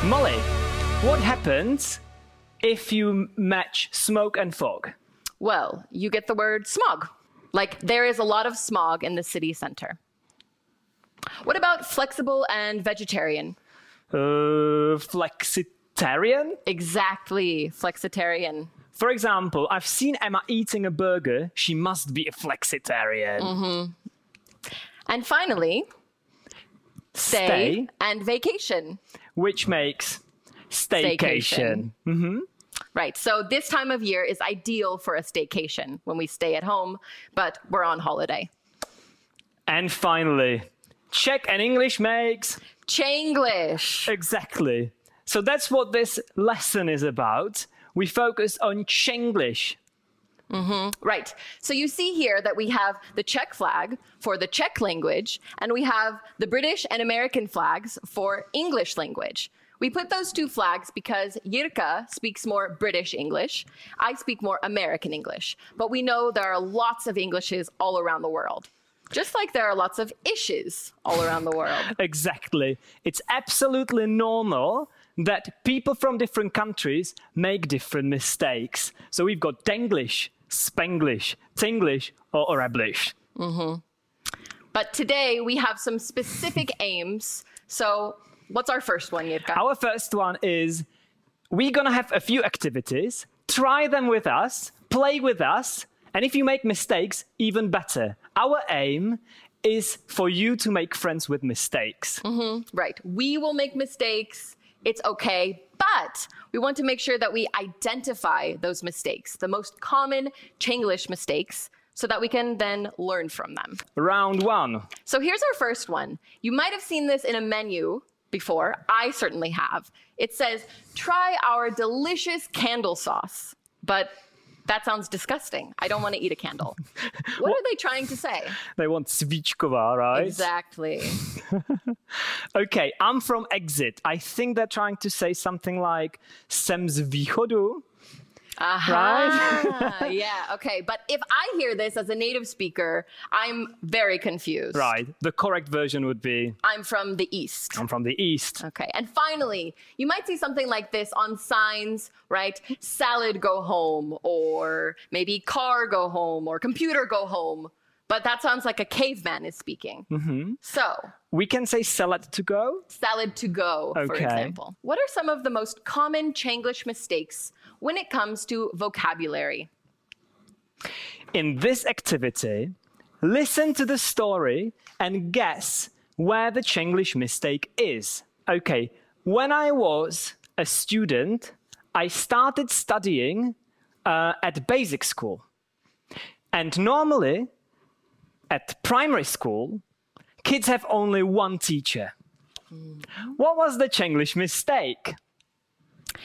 Molly, what happens if you match smoke and fog? Well, you get the word smog. Like, there is a lot of smog in the city center. What about flexible and vegetarian? Flexitarian? Exactly, flexitarian. For example, I've seen Emma eating a burger. She must be a flexitarian. Mm-hmm. And finally, stay and vacation. Which makes staycation. Mm-hmm. Right, so this time of year is ideal for a staycation when we stay at home, but we're on holiday. And finally, Czech and English makes czenglish. Exactly. So that's what this lesson is about. We focus on czenglish. Mm-hmm. Right. So you see here that we have the Czech flag for the Czech language, and we have the British and American flags for English language. We put those two flags because Jirka speaks more British English. I speak more American English. But we know there are lots of Englishes all around the world. Just like there are lots of ishes all around the world. Exactly. It's absolutely normal that people from different countries make different mistakes. So we've got Denglish, Spanglish, Tinglish, or Arablish. Mm-hmm. But today we have some specific aims. So what's our first one, Jirka? Our first one is we're going to have a few activities. Try them with us, play with us, and if you make mistakes, even better. Our aim is for you to make friends with mistakes. Mm-hmm. Right. We will make mistakes. It's okay, but we want to make sure that we identify those mistakes, the most common czenglish mistakes, so that we can then learn from them. Round one. So here's our first one. You might have seen this in a menu before. I certainly have. It says, try our delicious candle sauce. But that sounds disgusting. I don't want to eat a candle. What are they trying to say? They want svíčková, right? Exactly. Okay, I'm from Exit. I think they're trying to say something like jsem z východu. Right? Yeah, okay. But if I hear this as a native speaker, I'm very confused. Right. The correct version would be I'm from the East. I'm from the East. Okay. And finally, you might see something like this on signs, right? Salad go home, or maybe car go home, or computer go home. But that sounds like a caveman is speaking. Mm-hmm. So we can say salad to go. Salad to go, for example. What are some of the most common czenglish mistakes when it comes to vocabulary? In this activity, listen to the story and guess where the czenglish mistake is. Okay, when I was a student, I started studying at basic school. And normally, at primary school, kids have only one teacher. What was the czenglish mistake?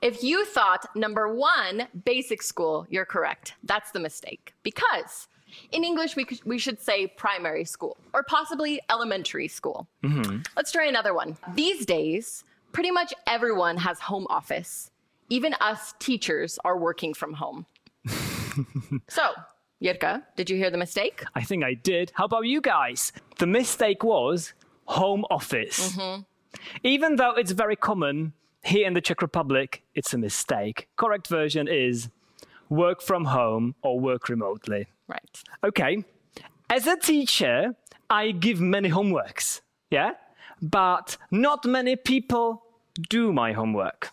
If you thought number one, basic school, you're correct. That's the mistake. Because in English, we should say primary school or possibly elementary school. Mm-hmm. Let's try another one. These days, pretty much everyone has home office. Even us teachers are working from home. So, Jirka, did you hear the mistake? I think I did. How about you guys? The mistake was home office. Mm-hmm. Even though it's very common here in the Czech Republic, it's a mistake. Correct version is work from home or work remotely. Right. Okay. As a teacher, I give many homeworks, yeah? But not many people do my homework.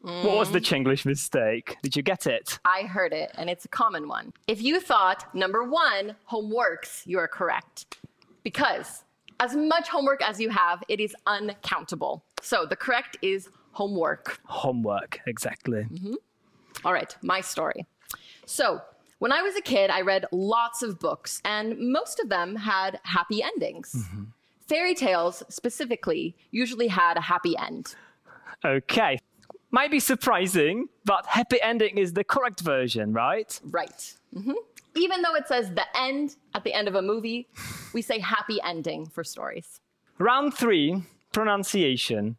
What was the czenglish mistake? Did you get it? I heard it, and it's a common one. If you thought, number one, homeworks, you are correct. Because as much homework as you have, it is uncountable. So the correct is homework. Homework, exactly. Mm-hmm. All right, my story. So when I was a kid, I read lots of books, and most of them had happy endings. Mm-hmm. Fairy tales, specifically, usually had a happy end. Okay. Might be surprising, but happy ending is the correct version, right? Right. Mm-hmm. Even though it says the end at the end of a movie, we say happy ending for stories. Round 3, pronunciation.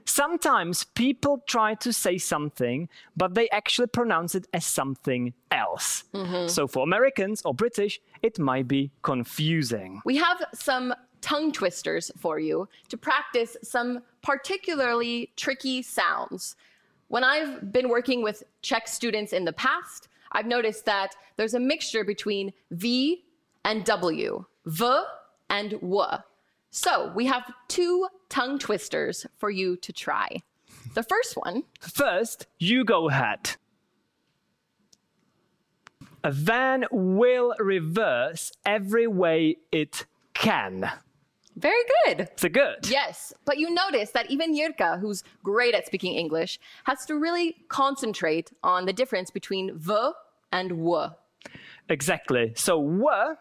Sometimes people try to say something, but they actually pronounce it as something else. Mm-hmm. So for Americans or British, it might be confusing. We have some tongue twisters for you to practice some particularly tricky sounds. When I've been working with Czech students in the past, I've noticed that there's a mixture between V and W, V and W. So we have 2 tongue twisters for you to try. The first one. First, you go ahead. A van will reverse every way it can. Very good. So good. Yes, but you notice that even Jirka, who's great at speaking English, has to really concentrate on the difference between V and W. Exactly. So W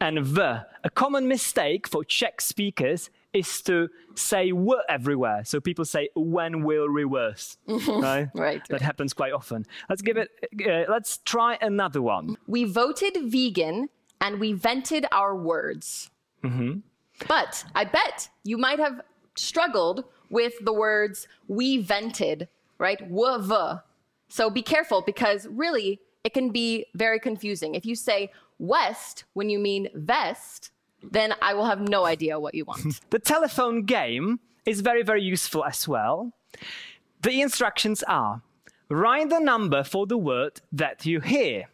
and V. A common mistake for Czech speakers is to say W everywhere. So people say when will reverse. Right? Right. That happens quite often. Let's try another one. We voted vegan and we vented our words. But I bet you might have struggled with the words we vented, right? W-v. So be careful because really it can be very confusing. If you say west when you mean vest, then I will have no idea what you want. The telephone game is very, very useful as well. The instructions are, write the number for the word that you hear.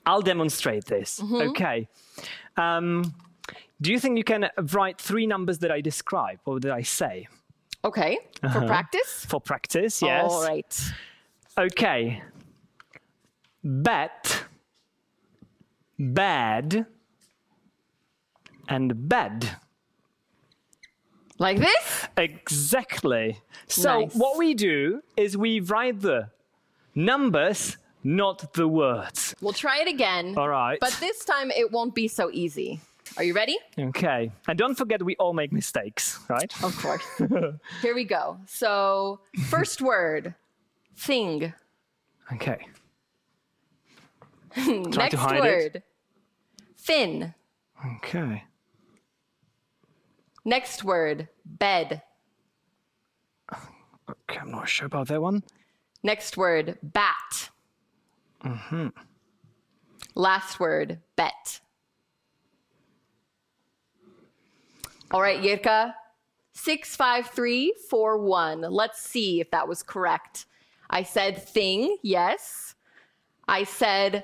I'll demonstrate this. Okay. Do you think you can write 3 numbers that I describe or that I say? Okay, for practice? For practice, yes. All right. Okay. Bet, bad, and bed. Like this? Exactly. So Nice. what we do is we write the numbers, not the words. We'll try it again. All right. But this time it won't be so easy. Are you ready? Okay. And don't forget we all make mistakes, right? Of course. Here we go. So, first word, thing. Okay. Next to hide word, it. thin. Okay. Next word, bed. Okay, I'm not sure about that one. Next word, bat. Last word, bet. All right, Jirka, 65341. Let's see if that was correct. I said thing, yes. I said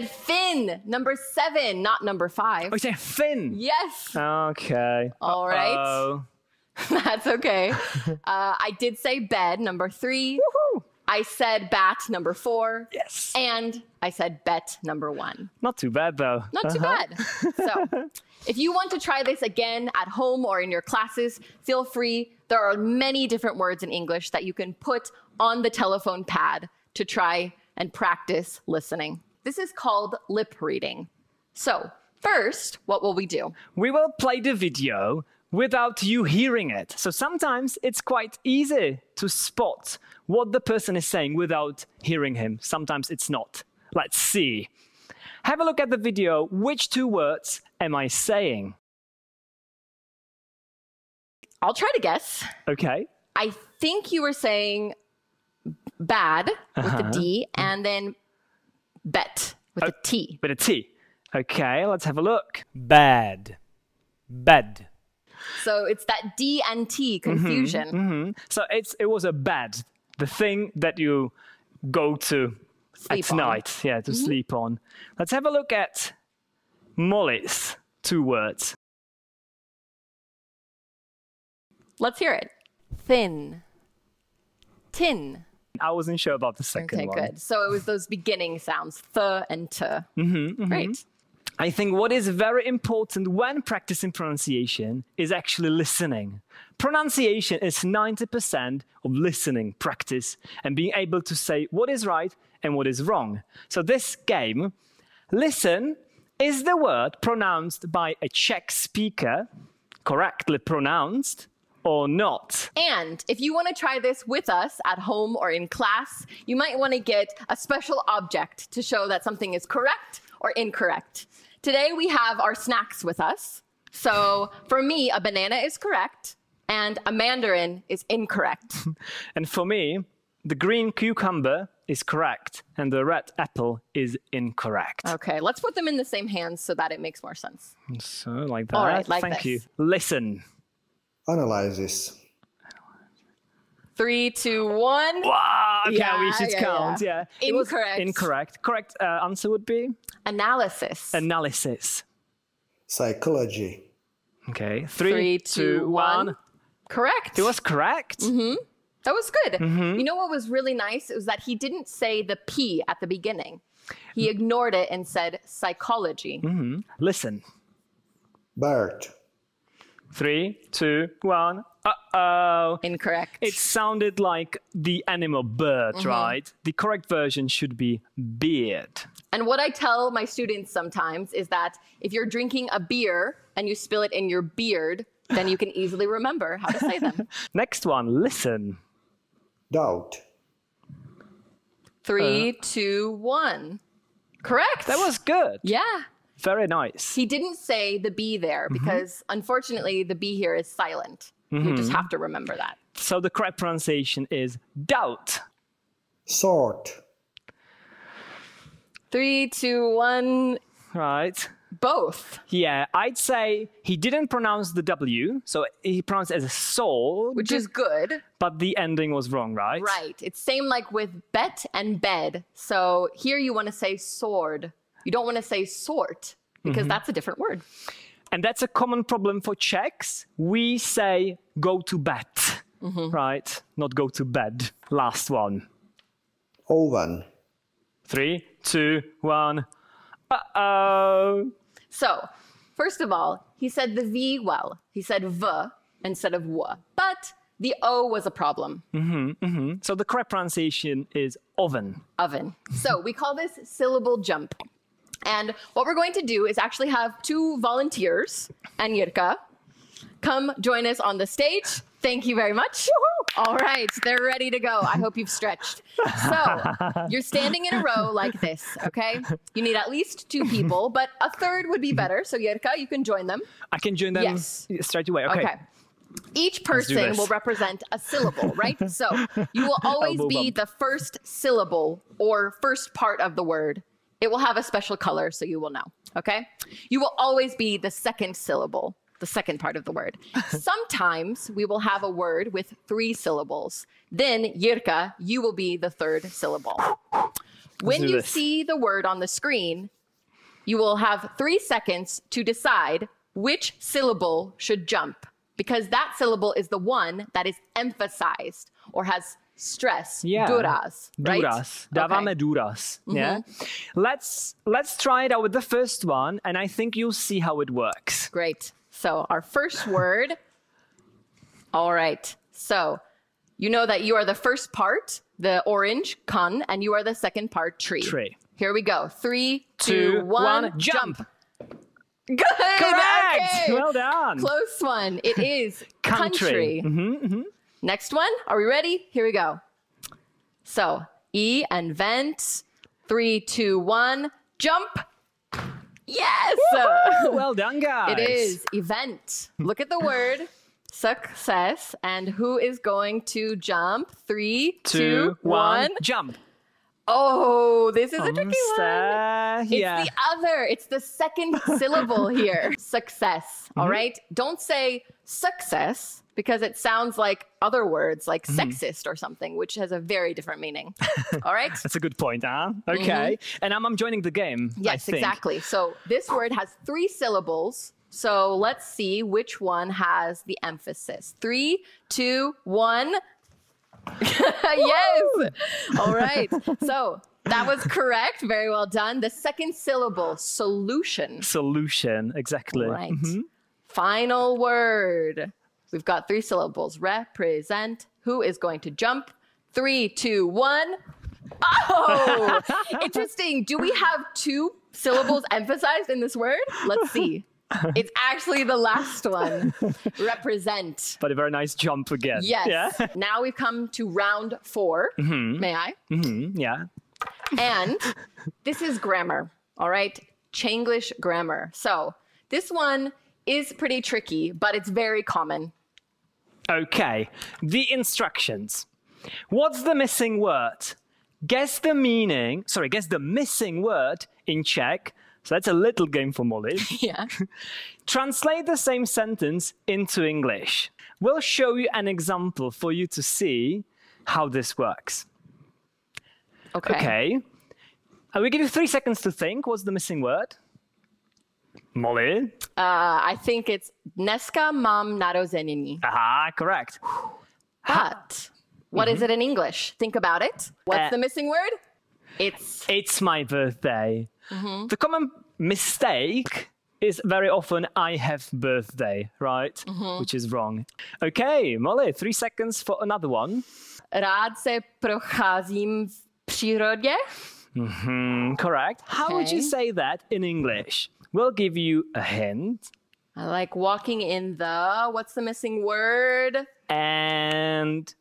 fin, number 7, not number 5. Oh, you say fin? Yes. Okay. All right. Uh-oh. That's okay. I did say bed, number 3. Woohoo! I said bat, number 4. Yes. And I said bet, number 1. Not too bad, though. Not too bad. So if you want to try this again at home or in your classes, feel free. There are many different words in English that you can put on the telephone pad to try and practice listening. This is called lip reading. So first, what will we do? We will play the video without you hearing it. So sometimes it's quite easy to spot what the person is saying without hearing him. Sometimes it's not. Let's see. Have a look at the video. Which 2 words am I saying? I'll try to guess. Okay. I think you were saying bad with the D and then bet with a T. With a T. Okay, let's have a look. Bad. Bed. So it's that D and T confusion. So it was a bed, the thing that you go to Sleep at on. night, yeah, to sleep on. Let's have a look at Molly's 2 words. Let's hear it. Thin. Tin. I wasn't sure about the second Okay, one. good. So it was those beginning sounds, th and t. Great. I think what is very important when practicing pronunciation is actually listening. Pronunciation is 90% of listening practice and being able to say what is right and what is wrong. So this game, listen, is the word pronounced by a Czech speaker correctly pronounced or not? And if you want to try this with us at home or in class, you might want to get a special object to show that something is correct or incorrect. Today we have our snacks with us. So for me, a banana is correct and a mandarin is incorrect. And for me, the green cucumber is correct and the red apple is incorrect. Okay, let's put them in the same hands so that it makes more sense. So like that. All right, like Thank this. you. Listen. Analysis. 3, 2, 1. Wow, okay, Yeah, we should count, yeah. It was Incorrect. Incorrect. Correct answer would be? Analysis. Analysis. Psychology. Okay, 3, 2, 1. Correct. It was correct? That was good. You know what was really nice? It was that he didn't say the P at the beginning. He ignored it and said psychology. Listen. Bird. 3, 2, 1. Uh-oh. Incorrect. It sounded like the animal bird, right? The correct version should be beard. And what I tell my students sometimes is that if you're drinking a beer and you spill it in your beard, then you can easily remember how to say them. Next one, listen. Doubt. 3, 2, 1. Correct. That was good. Yeah. Very nice. He didn't say the B there because unfortunately the B here is silent. You just have to remember that. So the correct pronunciation is doubt. Sort. 3, 2, 1. Right. Both. Yeah, I'd say he didn't pronounce the W, so he pronounced it as a sword. Which is good. But the ending was wrong, right? Right. It's same like with bet and bed. So here you want to say sword. You don't want to say sort because that's a different word. And that's a common problem for Czechs. We say go to bed, right? Not go to bed. Last one. Oven. 3, 2, 1. Uh-oh. So, first of all, he said the V well. He said V instead of W. But the O was a problem. So the correct pronunciation is oven. Oven. So we call this syllable jump. And what we're going to do is actually have 2 volunteers and Jirka come join us on the stage. Thank you very much. All right, they're ready to go. I hope you've stretched. So you're standing in a row like this, okay? You need at least 2 people, but a third would be better. So Jirka, you can join them. I can join them Yes. straight away. Okay. Each do person this. will represent a syllable, right? So you will always Elbow be bump. the first syllable or first part of the word. It will have a special color, so you will know, okay? You will always be the second syllable, the second part of the word. Sometimes we will have a word with 3 syllables. Then, Jirka, you will be the third syllable. When do you this. see the word on the screen, you will have 3 seconds to decide which syllable should jump, because that syllable is the one that is emphasized or has stress, Yeah. duras, right? Duras. Dáváme duras. Yeah. Let's try it out with the first one, and I think you'll see how it works. Great. So our first word. All right. So you know that you are the first part, the orange, kan, and you are the second part, tree. Tree. Here we go. 3, 2, 2, 1, jump. Good. Correct. Okay. Well done. Close one. It is Country. country. Next one. Are we ready? Here we go. So E and vent. 3, 2, 1, jump. Yes. Well done, guys. It is event. Look at the word success. And who is going to jump? 3, 2, 1. Jump. Oh, this is a tricky one. It's Yeah. the other. It's the second syllable here. Success. All right. Don't say success because it sounds like other words like sexist or something, which has a very different meaning. All right. That's a good point, huh? Okay. And I'm joining the game. I Yes, think. exactly. So this word has 3 syllables. So let's see which one has the emphasis. 3, 2, 1. Yes. All right. So that was correct. Very well done. The second syllable, solution. Solution, exactly. Right. Final word. We've got 3 syllables. Represent. Who is going to jump? 3, 2, 1. Oh, interesting. Do we have 2 syllables emphasized in this word? Let's see. It's actually the last one. Represent. But a very nice jump again. Yes. Yeah. Now we've come to round 4. May I? Yeah. And this is grammar. All right. Czenglish grammar. So this one is pretty tricky, but it's very common. Okay. The instructions. What's the missing word? Guess the meaning. Sorry, guess the missing word in Czech. So that's a little game for Molly. Yeah. Translate the same sentence into English. we'll show you an example for you to see how this works. Okay. We give you 3 seconds to think. What's the missing word? Molly? I think it's dneska mám narozeniny. Aha, correct. But what is it in English? Think about it. What's the missing word? It's my birthday. The common mistake is very often I have birthday, right? Which is wrong. Okay, Molly, 3 seconds for another one. Rád se procházím v přírodě. Correct. How would you say that in English? We'll give you a hint. I like walking in the, what's the missing word? And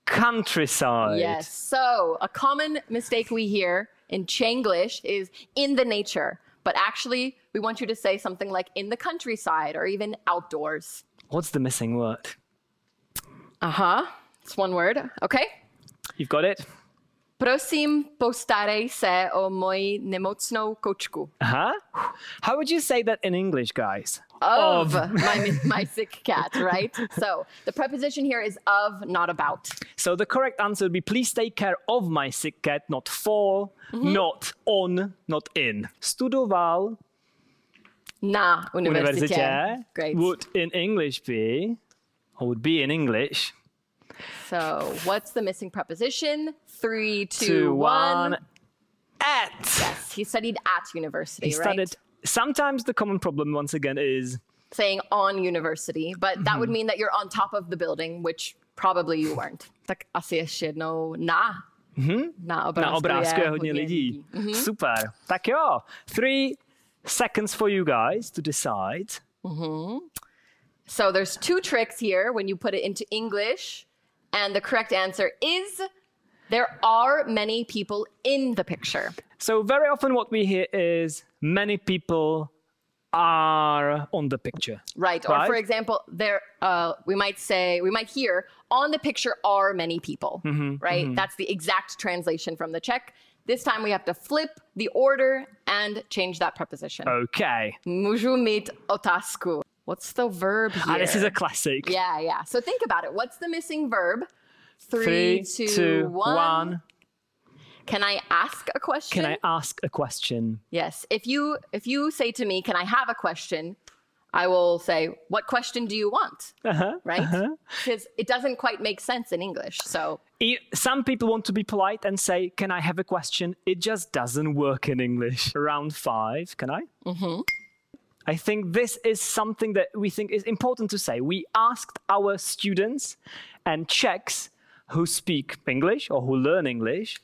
countryside. Yes. So a common mistake we hear in czenglish is in the nature. But actually, we want you to say something like in the countryside or even outdoors. What's the missing word? It's one word. Okay. You've got it? Prosím, postarej se o moji nemocnou kočku. How would you say that in English, guys? Of my sick cat, right? So the preposition here is of, not about. So the correct answer would be please take care of my sick cat, not for, not on, not in. Studoval Na univerzitě. Great. Would in English be, or would be in English. So what's the missing preposition? 3, 2, 2, 1. 1. At. Yes, he studied at university, He studied. Sometimes the common problem, once again, is saying on university, but that would mean that you're on top of the building, which probably you weren't. Tak asi ještě jednou na. Na obrázku je hodně lidí. Super. Tak jo. 3 seconds for you guys to decide. So there's 2 tricks here when you put it into English. And the correct answer is there are many people in the picture. So very often what we hear is many people are on the picture. Right. Or for example, there we might hear on the picture are many people. Right? That's the exact translation from the Czech. This time we have to flip the order and change that preposition. Okay. Můžu mít otázku. What's the verb here? This is a classic. Yeah. So think about it. What's the missing verb? 3, 2, 1. Can I ask a question? Can I ask a question? Yes. If you say to me, can I have a question? I will say, what question do you want? Right? Because it doesn't quite make sense in English. So some people want to be polite and say, can I have a question? It just doesn't work in English. Round 5, can I? I think this is something that we think is important to say. We asked our students and Czechs who speak English or who learn English,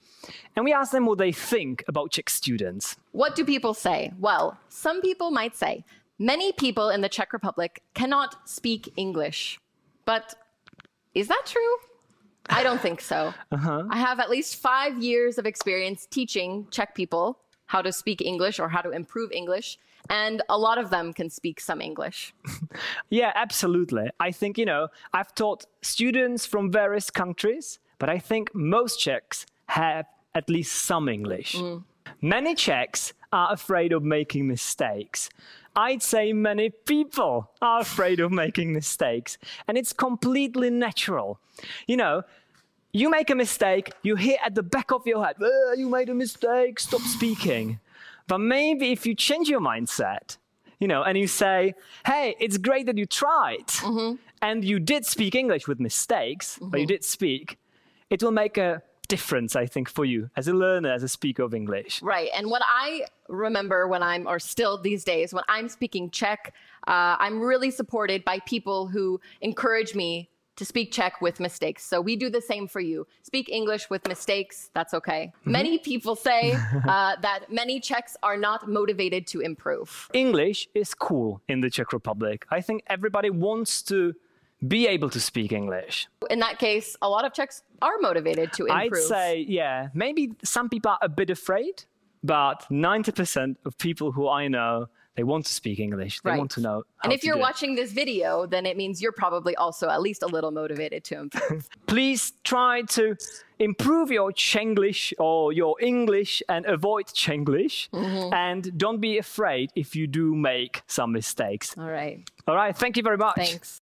and we asked them what they think about Czech students. What do people say? Well, some people might say, many people in the Czech Republic cannot speak English. But is that true? I don't think so. I have at least 5 years of experience teaching Czech people how to speak English or how to improve English. And a lot of them can speak some English. Yeah, absolutely. I think, I've taught students from various countries, but I think most Czechs have at least some English. Many Czechs are afraid of making mistakes. I'd say many people are afraid of making mistakes. And it's completely natural. You make a mistake, you hear at the back of your head, you made a mistake, stop speaking. But maybe if you change your mindset, and you say, hey, it's great that you tried, and you did speak English with mistakes, but you did speak, it will make a difference, I think, for you as a learner, as a speaker of English. Right. And what I remember or still these days, when I'm speaking Czech, I'm really supported by people who encourage me to speak Czech with mistakes. So we do the same for you. Speak English with mistakes, that's okay. Many people say that many Czechs are not motivated to improve. English is cool in the Czech Republic. I think everybody wants to be able to speak English. In that case, a lot of Czechs are motivated to improve. I'd say, yeah, maybe some people are a bit afraid, but 90% of people who I know, they want to speak English. They want to know how And if to you're do it. watching this video, then it means you're probably also at least a little motivated to improve. Please try to improve your czenglish or your English and avoid czenglish. And don't be afraid if you do make some mistakes. All right. All right. Thank you very much. Thanks.